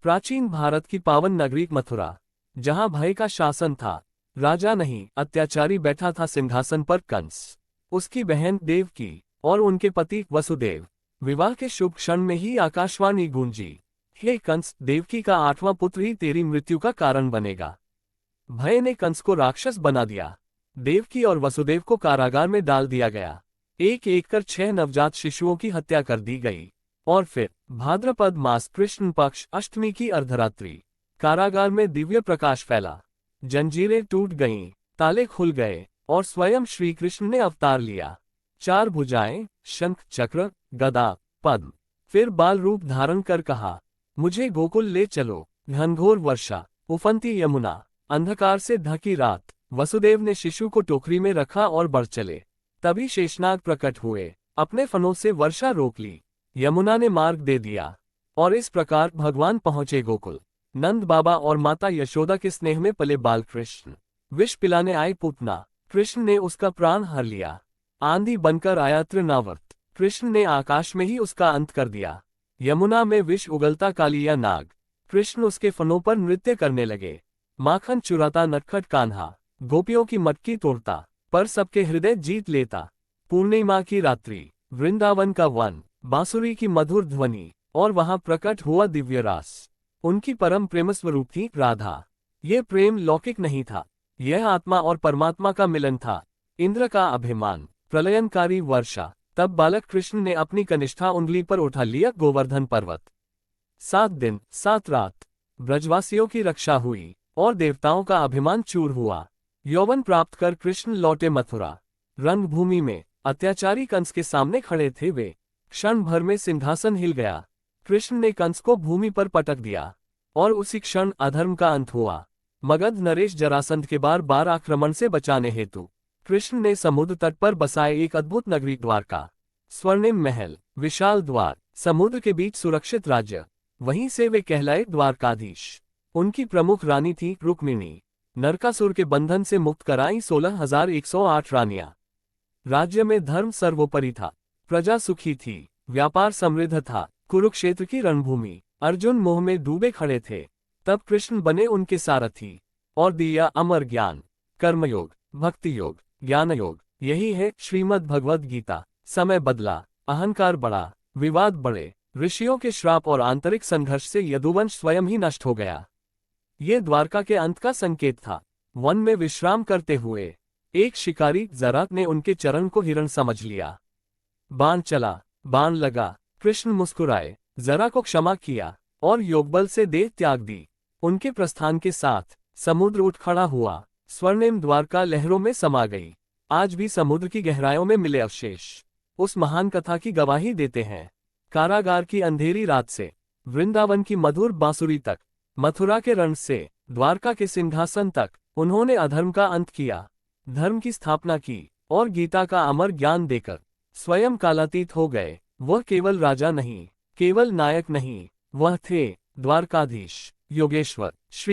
प्राचीन भारत की पावन नगरी मथुरा, जहां भय का शासन था, राजा नहीं अत्याचारी बैठा था सिंहासन पर कंस, उसकी बहन देवकी और उनके पति वसुदेव। विवाह के शुभ क्षण में ही आकाशवाणी गूंजी, हे कंस, देवकी का 8वां पुत्र ही तेरी मृत्यु का कारण बनेगा। भय ने कंस को राक्षस बना दिया। देवकी और वसुदेव को कारागार में डाल दिया गया। एक एक कर 6 नवजात शिशुओं की हत्या कर दी गई। और फिर भाद्रपद मास कृष्ण पक्ष अष्टमी की अर्धरात्रि, कारागार में दिव्य प्रकाश फैला, जंजीरें टूट गईं, ताले खुल गए और स्वयं श्री कृष्ण ने अवतार लिया। 4 भुजाएं, शंख चक्र गदा पद्म। फिर बाल रूप धारण कर कहा, मुझे गोकुल ले चलो। घनघोर वर्षा, उफनती यमुना, अंधकार से ढकी रात। वसुदेव ने शिशु को टोकरी में रखा और बढ़ चले। तभी शेषनाग प्रकट हुए, अपने फनों से वर्षा रोक ली। यमुना ने मार्ग दे दिया और इस प्रकार भगवान पहुंचे गोकुल। नंद बाबा और माता यशोदा के स्नेह में पले बाल कृष्ण। विष पिलाने आए पूतना, कृष्ण ने उसका प्राण हर लिया। आंधी बनकर आया तृणावर्त, कृष्ण ने आकाश में ही उसका अंत कर दिया। यमुना में विष उगलता कालिया नाग, कृष्ण उसके फनों पर नृत्य करने लगे। माखन चुराता नटखट कान्हा, गोपियों की मटकी तोड़ता, पर सबके हृदय जीत लेता। पूर्णिमा की रात्रि, वृंदावन का वन, बांसुरी की मधुर ध्वनि, और वहां प्रकट हुआ दिव्य रास। उनकी परम प्रेम स्वरूप थी राधा। ये प्रेम लौकिक नहीं था, यह आत्मा और परमात्मा का मिलन था। इंद्र का अभिमान, प्रलयनकारी वर्षा। तब बालक कृष्ण ने अपनी कनिष्ठा उंगली पर उठा लिया गोवर्धन पर्वत। 7 दिन 7 रात ब्रजवासियों की रक्षा हुई और देवताओं का अभिमान चूर हुआ। यौवन प्राप्त कर कृष्ण लौटे मथुरा। रणभूमि में अत्याचारी कंस के सामने खड़े थे वे। क्षण भर में सिंहासन हिल गया। कृष्ण ने कंस को भूमि पर पटक दिया और उसी क्षण अधर्म का अंत हुआ। मगध नरेश जरासंध के बार बार आक्रमण से बचाने हेतु कृष्ण ने समुद्र तट पर बसाए एक अद्भुत नगरी द्वारका। स्वर्णिम महल, विशाल द्वार, समुद्र के बीच सुरक्षित राज्य, वहीं से वे कहलाए द्वारकाधीश। उनकी प्रमुख रानी थी रुक्मिणी। नरकासुर के बंधन से मुक्त कराई 16,108 रानियां। राज्य में धर्म सर्वोपरि था, प्रजा सुखी थी, व्यापार समृद्ध था। कुरुक्षेत्र की रणभूमि, अर्जुन मोह में डूबे खड़े थे, तब कृष्ण बने उनके सारथी और दिया अमर ज्ञान। कर्मयोग, भक्ति योग, ज्ञान योग, यही है श्रीमद् भगवद गीता। समय बदला, अहंकार बढ़ा, विवाद बढ़े, ऋषियों के श्राप और आंतरिक संघर्ष से यदुवंश स्वयं ही नष्ट हो गया। ये द्वारका के अंत का संकेत था। वन में विश्राम करते हुए एक शिकारी जराक ने उनके चरण को हिरण समझ लिया। बाण चला, बाण लगा, कृष्ण मुस्कुराए, जरा को क्षमा किया और योगबल से देह त्याग दी। उनके प्रस्थान के साथ समुद्र उठ खड़ा हुआ। स्वर्णिम द्वारका लहरों में समा गई। आज भी समुद्र की गहराइयों में मिले अवशेष उस महान कथा की गवाही देते हैं। कारागार की अंधेरी रात से वृंदावन की मधुर बांसुरी तक, मथुरा के रण से द्वारका के सिंहासन तक, उन्होंने अधर्म का अंत किया, धर्म की स्थापना की और गीता का अमर ज्ञान देकर स्वयं कालातीत हो गए। वह केवल राजा नहीं, केवल नायक नहीं, वह थे द्वारकाधीश, योगेश्वर, श्री